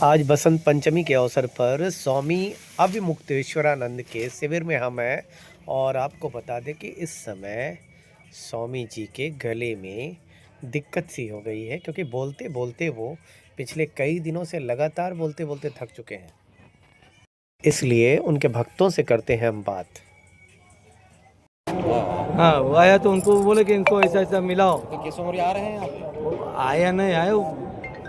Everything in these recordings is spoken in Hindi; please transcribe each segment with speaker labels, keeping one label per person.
Speaker 1: आज बसंत पंचमी के अवसर पर स्वामी अभिमुक्तेश्वरानंद के शिविर में हम हैं और आपको बता दें कि इस समय स्वामी जी के गले में दिक्कत सी हो गई है, क्योंकि बोलते बोलते वो पिछले कई दिनों से लगातार बोलते बोलते थक चुके हैं। इसलिए उनके भक्तों से करते हैं हम बात।
Speaker 2: हाँ, वो आया तो उनको बोले कि इनको ऐसा ऐसा मिलाओ।
Speaker 3: तो किस उम्र आ रहे हैं आप?
Speaker 2: वो आया नहीं आया, वो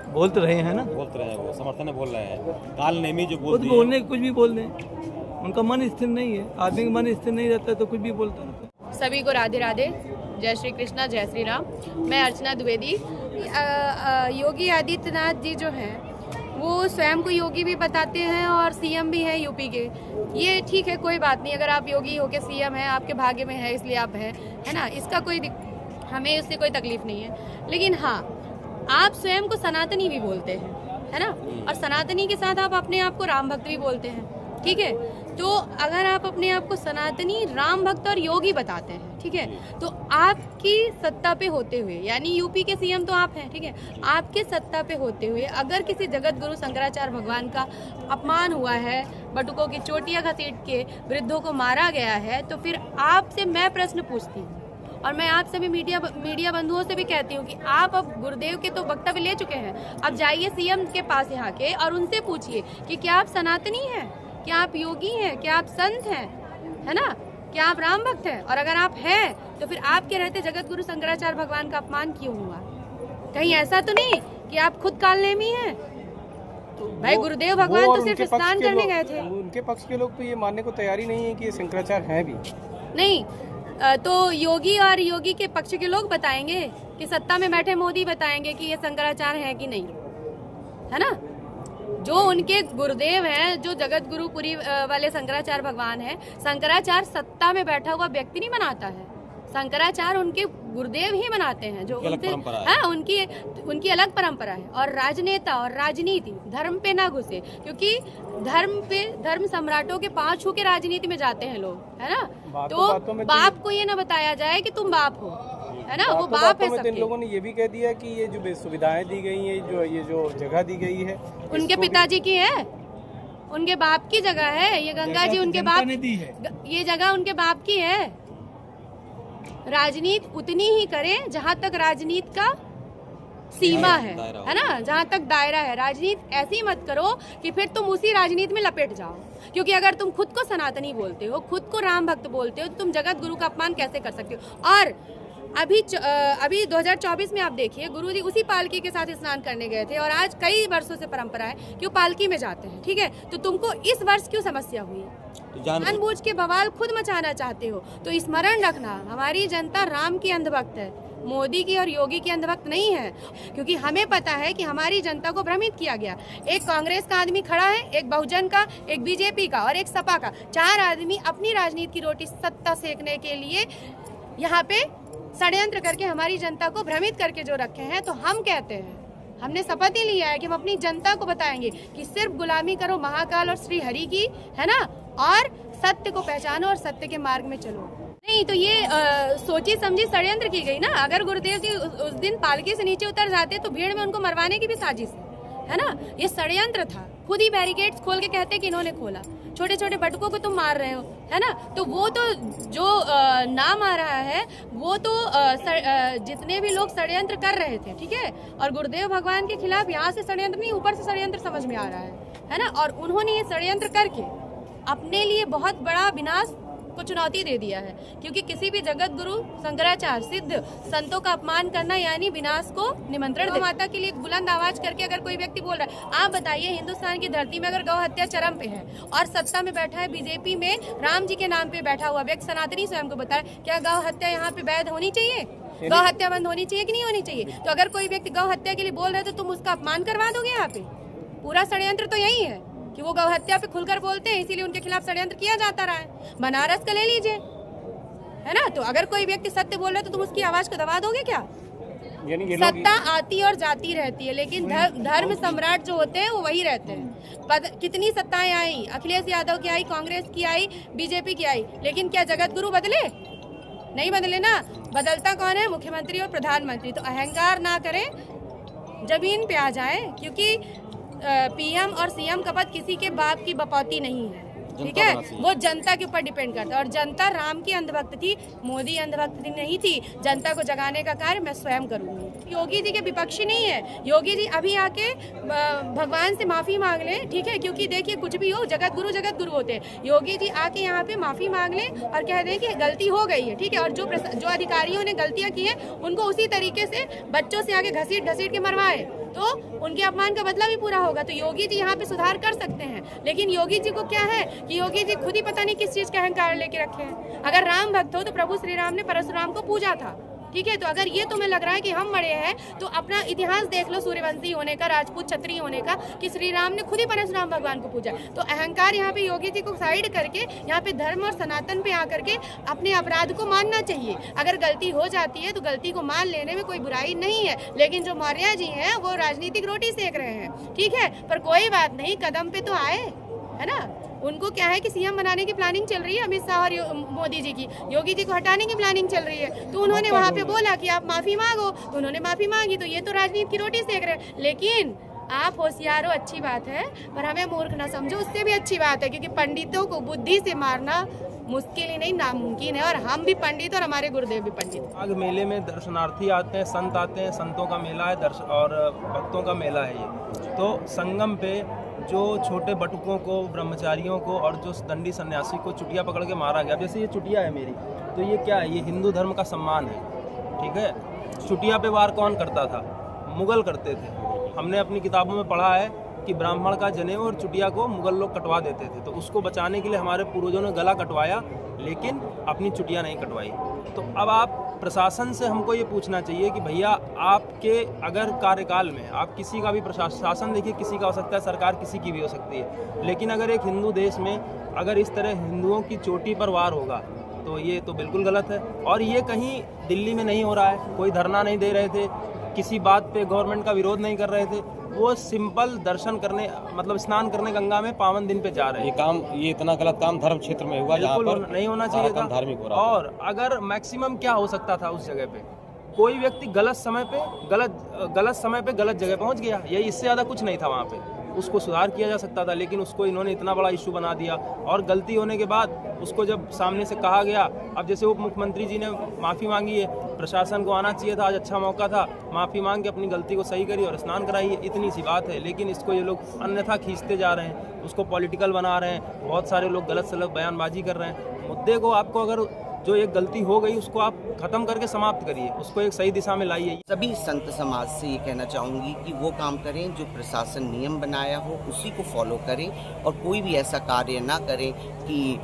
Speaker 2: बोल तो रहे हैं ना,
Speaker 3: बोलते रहे हैं, वो समर्थन में बोल रहे हैं। काल नेमी जो
Speaker 2: वो तो
Speaker 3: बोलते
Speaker 2: बोलने कुछ भी बोल दें, उनका मन स्थिर नहीं है। आदमी का मन स्थिर नहीं रहता तो कुछ भी बोलता रहता है।
Speaker 4: सभी को राधे राधे, जय श्री कृष्णा, जय श्री राम। मैं अर्चना द्विवेदी। योगी आदित्यनाथ जी जो हैं वो स्वयं को योगी भी बताते हैं और सीएम भी हैं यूपी के। ये ठीक है, कोई बात नहीं। अगर आप योगी होके सीएम हैं, आपके भाग्य में है इसलिए आप हैं, है ना। इसका हमें इससे कोई तकलीफ नहीं है। लेकिन हाँ, आप स्वयं को सनातनी भी बोलते हैं, है ना, और सनातनी के साथ आप अपने आप को राम भक्त भी बोलते हैं, ठीक है। तो अगर आप अपने आप को सनातनी, राम भक्त और योगी बताते हैं, ठीक है, तो आपकी सत्ता पे होते हुए, यानी यूपी के सीएम तो आप हैं, ठीक है, आपके सत्ता पे होते हुए अगर किसी जगत गुरु शंकराचार्य भगवान का अपमान हुआ है, बटुकों की चोटियां घसीट के वृद्धों को मारा गया है, तो फिर आपसे मैं प्रश्न पूछती हूँ और मैं आप सभी मीडिया बंधुओं से भी कहती हूँ कि आप अब गुरुदेव के तो वक्तव्य ले चुके हैं, अब जाइए सीएम के पास यहाँ के और उनसे पूछिए कि क्या आप सनातनी हैं, क्या आप योगी हैं, क्या आप संत हैं, है ना, क्या आप राम भक्त हैं। और अगर आप हैं तो फिर आपके रहते जगत गुरु शंकराचार्य भगवान का अपमान क्यों हुआ? कहीं ऐसा तो नहीं कि आप खुद कालनेमी हैं? भाई गुरुदेव भगवान तो सिर्फ स्नान करने गए थे।
Speaker 5: उनके पक्ष के लोग तो ये मानने को तैयार ही नहीं है कि ये शंकराचार्य हैं भी। नहीं,
Speaker 4: तो योगी और योगी के पक्ष के लोग बताएंगे कि सत्ता में बैठे मोदी बताएंगे कि ये शंकराचार्य है कि नहीं, है ना। जो उनके गुरुदेव हैं, जो जगत गुरु पुरी वाले शंकराचार्य भगवान हैं, शंकराचार्य सत्ता में बैठा हुआ व्यक्ति नहीं बनाता है, शंकराचार्य उनके गुरुदेव ही बनाते हैं, जो उनसे हाँ उनकी अलग परंपरा है। और राजनेता और राजनीति धर्म पे ना घुसे, क्योंकि धर्म सम्राटों के पांव छू के राजनीति में जाते हैं लोग, है ना। तो बाप को ये ना बताया जाए कि तुम बाप हो, है ना, वो बाप है सबके।
Speaker 5: इन लोगों ने ये भी कह दिया कि ये जो सुविधाएं दी गई है, ये जो जगह दी गई है,
Speaker 4: उनके पिताजी की है, उनके बाप की जगह है। ये गंगा जी उनके बाप, ये जगह उनके बाप की है। राजनीति उतनी ही करें जहां तक राजनीति का सीमा है ना, जहां तक दायरा है। राजनीति ऐसी मत करो कि फिर तुम उसी राजनीति में लपेट जाओ, क्योंकि अगर तुम खुद को सनातनी बोलते हो, खुद को राम भक्त बोलते हो, तो तुम जगत गुरु का अपमान कैसे कर सकते हो। और अभी 2024 में आप देखिए, गुरु जी उसी पालकी के साथ स्नान करने गए थे और आज कई वर्षों से परंपरा है कि वो पालकी में जाते हैं, ठीक है। तो तुमको इस वर्ष क्यों समस्या हुई? जानबूझ के बवाल खुद मचाना चाहते हो। तो स्मरण रखना, हमारी जनता राम की अंधभक्त है, मोदी की और योगी की अंधभक्त नहीं है, क्योंकि हमें पता है कि हमारी जनता को भ्रमित किया गया। एक कांग्रेस का आदमी खड़ा है, एक बहुजन का, एक बीजेपी का और एक सपा का, 4 आदमी अपनी राजनीति की रोटी सत्ता सेकने के लिए यहाँ पे षड्यंत्र करके हमारी जनता को भ्रमित करके जो रखे हैं। तो हम कहते हैं, हमने शपथ ही लिया है कि हम अपनी जनता को बताएंगे कि सिर्फ गुलामी करो महाकाल और श्री हरि की, है ना, और सत्य को पहचानो और सत्य के मार्ग में चलो। नहीं तो ये सोची समझी षड्यंत्र की गई ना। अगर गुरुदेव जी उस दिन पालकी से नीचे उतर जाते तो भीड़ में उनको मरवाने की भी साजिश है ना। ये षड्यंत्र था। खुद ही बैरिकेड्स खोल के कहते कि इन्होंने खोला। छोटे छोटे बटुकों को तुम मार रहे हो, है ना। तो वो तो जो नाम आ रहा है, वो तो जितने भी लोग षड्यंत्र कर रहे थे, ठीक है, और गुरुदेव भगवान के खिलाफ यहाँ से षड्यंत्र नहीं, ऊपर से षड्यंत्र समझ में आ रहा है ना। और उन्होंने ये षड्यंत्र करके अपने लिए बहुत बड़ा विनाश को चुनौती दे दिया है, क्योंकि किसी भी जगत गुरु शंकराचार्य सिद्ध संतों का अपमान करना यानी विनाश को निमंत्रण दे। माता के लिए बुलंद आवाज करके अगर कोई व्यक्ति बोल रहा है, आप बताइए, हिंदुस्तान की धरती में अगर गौ हत्या चरम पे है और सत्ता में बैठा है बीजेपी में, राम जी के नाम पे बैठा हुआ व्यक्ति सनातनी स्वयं को बता रहा है, क्या गौ हत्या यहाँ पे वैध होनी चाहिए? गौ हत्या बंद होनी चाहिए कि नहीं होनी चाहिए? तो अगर कोई व्यक्ति गौ हत्या के लिए बोल रहा है तो तुम उसका अपमान करवा दोगे। यहाँ पे पूरा षड्यंत्र तो यही है कि वो गौ हत्या पे खुलकर बोलते हैं, इसीलिए उनके खिलाफ षड्यंत्र किया जाता रहा है। बनारस का ले लीजिए, है ना। तो अगर कोई व्यक्ति सत्य बोल रहा है तो तुम उसकी आवाज को दबा दोगे क्या? सत्ता आती और जाती रहती है, लेकिन धर्म सम्राट जो होते हैं वो वही रहते हैं। कितनी सत्ताएं आई, अखिलेश यादव की आई, कांग्रेस की आई, बीजेपी की आई, लेकिन क्या जगत गुरु बदले? नहीं बदले ना। बदलता कौन है? मुख्यमंत्री और प्रधानमंत्री। तो अहंकार ना करें, जमीन पे आ जाए, क्योंकि पीएम और सीएम का पद किसी के बाप की बपौती नहीं है, ठीक
Speaker 3: जनता
Speaker 4: है,
Speaker 3: बना चाहिए।
Speaker 4: वो जनता के ऊपर डिपेंड करता है। और जनता राम की अंधभक्त थी, मोदी अंधभक्त नहीं थी। जनता को जगाने का कार्य मैं स्वयं करूंगी। योगी जी के विपक्षी नहीं है। योगी जी अभी आके भगवान से माफी मांग लें, ठीक है, क्योंकि देखिए कुछ भी हो जगत गुरु होते हैं। योगी जी आके यहाँ पे माफी मांग लें और कह दें कि गलती हो गई है, ठीक है, और जो अधिकारियों ने गलतियां की हैं उनको उसी तरीके से बच्चों से आगे घसीट के मरवाए तो उनके अपमान का बदला भी पूरा होगा। तो योगी जी यहाँ पे सुधार कर सकते हैं। लेकिन योगी जी को क्या है कि योगी जी खुद ही पता नहीं किस चीज का अहंकार लेके रखे हैं। अगर राम भक्त हो तो प्रभु श्री राम ने परशुराम को पूजा था, ठीक है। तो अगर ये तुम्हें लग रहा है कि हम बड़े हैं तो अपना इतिहास देख लो, सूर्यवंशी होने का, राजपूत क्षत्रिय होने का, कि श्री राम ने खुद ही परशुराम भगवान को पूजा। तो अहंकार यहाँ पे योगी जी को साइड करके यहाँ पे धर्म और सनातन पे आकर के अपने अपराध को मानना चाहिए। अगर गलती हो जाती है तो गलती को मान लेने में कोई बुराई नहीं है। लेकिन जो मौर्य जी हैं वो राजनीतिक रोटी सेक रहे हैं, ठीक है, पर कोई बात नहीं, कदम पे तो आए, है ना। उनको क्या है कि सीएम बनाने की प्लानिंग चल रही है अमित शाह और मोदी जी की, योगी जी को हटाने की प्लानिंग चल रही है। तो उन्होंने वहाँ पे बोला कि आप माफी मांगो, तो उन्होंने माफी मांगी। तो ये तो राजनीति की रोटी सेक रहे हैं। लेकिन आप होशियार हो, अच्छी बात है, पर हमें मूर्ख ना समझो, उससे भी अच्छी बात है, क्योंकि पंडितों को बुद्धि से मारना मुश्किल ही नहीं नामुमकिन है। और हम भी पंडित और हमारे गुरुदेव भी पंडित।
Speaker 6: माघ मेले में दर्शनार्थी आते हैं, संत आते हैं, संतों का मेला है और भक्तों का मेला है ये। तो संगम पे जो छोटे बटुकों को, ब्रह्मचारियों को और जो दंडी सन्यासी को चुटिया पकड़ के मारा गया, जैसे ये चुटिया है मेरी, तो ये क्या है, ये हिंदू धर्म का सम्मान है, ठीक है। चुटिया पे वार कौन करता था? मुगल करते थे। हमने अपनी किताबों में पढ़ा है कि ब्राह्मण का जनेऊ और चुटिया को मुगल लोग कटवा देते थे। तो उसको बचाने के लिए हमारे पूर्वजों ने गला कटवाया, लेकिन अपनी चुटिया नहीं कटवाई। तो अब आप प्रशासन से हमको ये पूछना चाहिए कि भैया आपके अगर कार्यकाल में आप किसी का भी प्रशासन, देखिए किसी का हो सकता है, सरकार किसी की भी हो सकती है, लेकिन अगर एक हिंदू देश में अगर इस तरह हिंदुओं की चोटी पर वार होगा तो ये तो बिल्कुल गलत है। और ये कहीं दिल्ली में नहीं हो रहा है, कोई धरना नहीं दे रहे थे, किसी बात पे गवर्नमेंट का विरोध नहीं कर रहे थे, वो सिंपल दर्शन करने, मतलब स्नान करने गंगा में पावन दिन पे जा रहे हैं।
Speaker 3: ये इतना गलत काम धर्म क्षेत्र में हुआ जहाँ पर
Speaker 6: नहीं होना चाहिए था,
Speaker 3: धार्मिक हो रहा था।
Speaker 6: और अगर मैक्सिमम क्या हो सकता था उस जगह पे, कोई व्यक्ति गलत समय पे गलत जगह पहुंच गया, यही, इससे ज़्यादा कुछ नहीं था वहाँ पे। उसको सुधार किया जा सकता था, लेकिन उसको इन्होंने इतना बड़ा इशू बना दिया। और गलती होने के बाद उसको जब सामने से कहा गया, अब जैसे उप मुख्यमंत्री जी ने माफ़ी मांगी है, प्रशासन को आना चाहिए था, आज अच्छा मौका था, माफ़ी मांग के अपनी गलती को सही करी और स्नान कराई, इतनी सी बात है। लेकिन इसको ये लोग अन्यथा खींचते जा रहे हैं, उसको पॉलिटिकल बना रहे हैं, बहुत सारे लोग गलत सलत बयानबाजी कर रहे हैं। मुद्दे को आपको अगर जो एक गलती हो गई उसको आप खत्म करके समाप्त करिए, उसको एक सही दिशा में लाइए।
Speaker 7: सभी संत समाज से ये कहना चाहूँगी कि वो काम करें जो प्रशासन नियम बनाया हो, उसी को फॉलो करें, और कोई भी ऐसा कार्य ना करें कि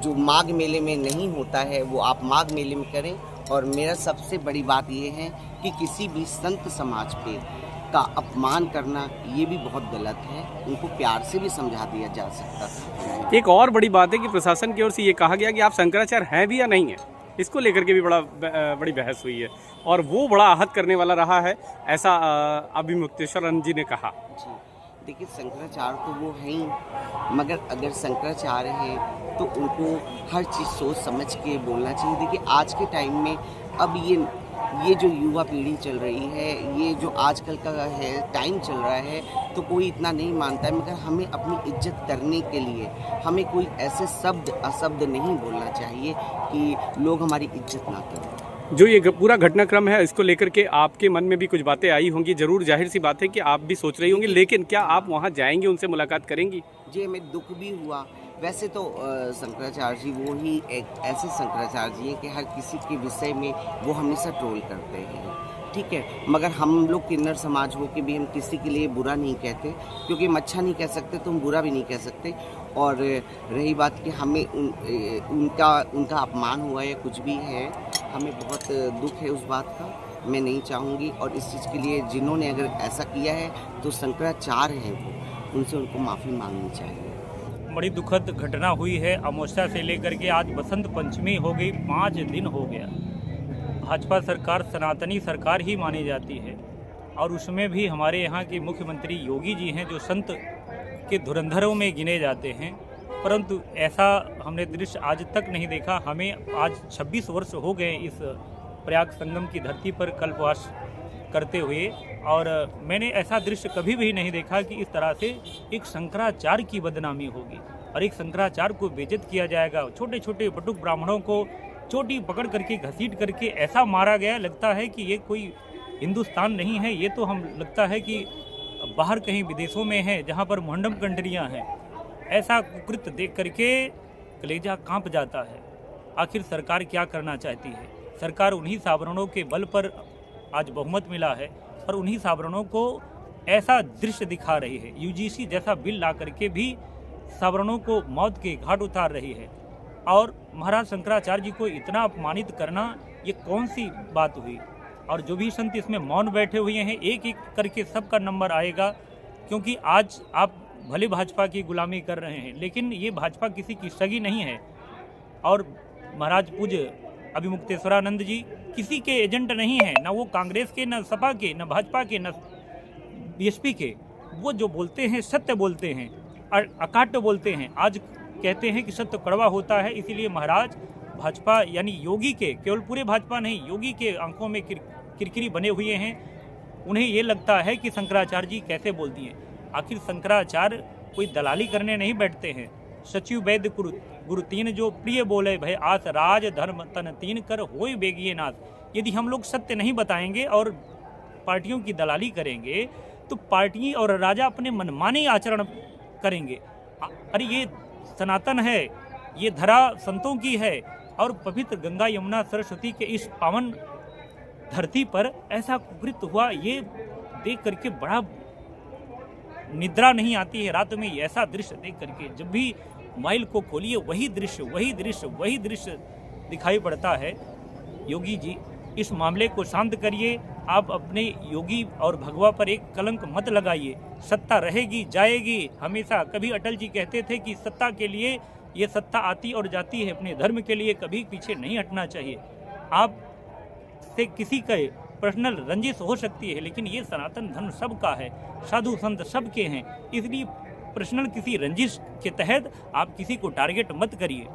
Speaker 7: जो माघ मेले में नहीं होता है वो आप माघ मेले में करें। और मेरा सबसे बड़ी बात ये है कि किसी भी संत समाज पे का अपमान करना ये भी बहुत गलत है, उनको प्यार से भी समझा दिया जा सकता था।
Speaker 8: एक और बड़ी बात है कि प्रशासन की ओर से ये कहा गया कि आप शंकराचार्य हैं भी या नहीं है, इसको लेकर के भी बड़ी बहस हुई है, और वो बड़ा आहत करने वाला रहा है, ऐसा अभी मुक्तेश्वर जी ने कहा।
Speaker 7: जी देखिए, शंकराचार्य तो वो हैं ही, मगर अगर शंकराचार्य हैं तो उनको हर चीज़ सोच समझ के बोलना चाहिए। देखिए आज के टाइम में अब ये जो युवा पीढ़ी चल रही है, ये जो आजकल का है टाइम चल रहा है, तो कोई इतना नहीं मानता है, मगर हमें अपनी इज्जत करने के लिए हमें कोई ऐसे शब्द अशब्द नहीं बोलना चाहिए कि लोग हमारी इज्जत ना करें।
Speaker 8: जो ये पूरा घटनाक्रम है, इसको लेकर के आपके मन में भी कुछ बातें आई होंगी, जरूर, जाहिर सी बात है कि आप भी सोच रही होंगी, लेकिन क्या आप वहाँ जाएंगी, उनसे मुलाकात करेंगी?
Speaker 7: जी हमें दुख भी हुआ। वैसे तो शंकराचार्य जी वो ही एक ऐसे शंकराचार्य जी हैं कि हर किसी के विषय में वो हमेशा ट्रोल करते हैं, ठीक है, मगर हम लोग किन्नर समाज हो के भी हम किसी के लिए बुरा नहीं कहते, क्योंकि हम अच्छा नहीं कह सकते तो हम बुरा भी नहीं कह सकते। और रही बात कि हमें उनका अपमान हुआ या कुछ भी है, हमें बहुत दुख है उस बात का, मैं नहीं चाहूँगी। और इस चीज़ के लिए जिन्होंने अगर ऐसा किया है तो शंकराचार्य हैं वो, उनसे उनको माफ़ी मांगनी चाहिए।
Speaker 9: बड़ी दुखद घटना हुई है। अमावस्या से लेकर के आज बसंत पंचमी हो गई, 5 दिन हो गया। भाजपा सरकार सनातनी सरकार ही मानी जाती है, और उसमें भी हमारे यहाँ के मुख्यमंत्री योगी जी हैं जो संत के धुरंधरों में गिने जाते हैं, परंतु ऐसा हमने दृश्य आज तक नहीं देखा। हमें आज 26 वर्ष हो गए इस प्रयाग संगम की धरती पर कल्पवास करते हुए, और मैंने ऐसा दृश्य कभी भी नहीं देखा कि इस तरह से एक शंकराचार्य की बदनामी होगी और एक शंकराचार्य को बेइज्जत किया जाएगा। छोटे छोटे बटुक ब्राह्मणों को चोटी पकड़ करके घसीट करके ऐसा मारा गया, लगता है कि ये कोई हिंदुस्तान नहीं है, ये तो हम लगता है कि बाहर कहीं विदेशों में है जहाँ पर मोहंडम कंट्रियाँ हैं। ऐसा कुकृत्य देख करके कलेजा कांप जाता है। आखिर सरकार क्या करना चाहती है? सरकार उन्हीं सावरणों के बल पर आज बहुमत मिला है और उन्हीं सावरणों को ऐसा दृश्य दिखा रही है। यूजीसी जैसा बिल ला करके भी सावरणों को मौत के घाट उतार रही है। और महाराज शंकराचार्य जी को इतना अपमानित करना, ये कौन सी बात हुई? और जो भी संत इसमें मौन बैठे हुए हैं, एक एक करके सबका नंबर आएगा, क्योंकि आज आप भले भाजपा की गुलामी कर रहे हैं, लेकिन ये भाजपा किसी की सगी नहीं है। और महाराज पूज्य अभिमुक्तेश्वरानंद जी किसी के एजेंट नहीं हैं, ना वो कांग्रेस के, ना सपा के, ना भाजपा के, ना बीएसपी के। वो जो बोलते हैं सत्य बोलते हैं और अकाट्य बोलते हैं। आज कहते हैं कि सत्य कड़वा होता है, इसीलिए महाराज भाजपा यानी योगी के, केवल पूरे भाजपा नहीं, योगी के आंखों में किरकिरी बने हुए हैं। उन्हें ये लगता है कि शंकराचार्य जी कैसे बोल दिए। आखिर शंकराचार्य कोई दलाली करने नहीं बैठते हैं। सचिव वैद्य गुरु तीन जो प्रिय बोले भय आस, राज धर्म तन तीन कर होय बेगिए नाश। यदि हम लोग सत्य नहीं बताएंगे और पार्टियों की दलाली करेंगे तो पार्टी और राजा अपने मनमानी आचरण करेंगे। अरे ये सनातन है, ये धरा संतों की है और पवित्र गंगा यमुना सरस्वती के इस पावन धरती पर ऐसा कुकृत्य हुआ, ये देख करके बड़ा निद्रा नहीं आती है रात में। ऐसा दृश्य देख करके जब भी मोबाइल को खोलिए वही दृश्य दिखाई पड़ता है। योगी जी, इस मामले को शांत करिए। आप अपने योगी और भगवा पर एक कलंक मत लगाइए। सत्ता रहेगी जाएगी हमेशा। कभी अटल जी कहते थे कि सत्ता के लिए ये सत्ता आती और जाती है, अपने धर्म के लिए कभी पीछे नहीं हटना चाहिए। आप से किसी का पर्सनल रंजिश हो सकती है, लेकिन ये सनातन धर्म सबका है, साधु संत सबके हैं, इसलिए पर्सनल किसी रंजिश के तहत आप किसी को टारगेट मत करिए।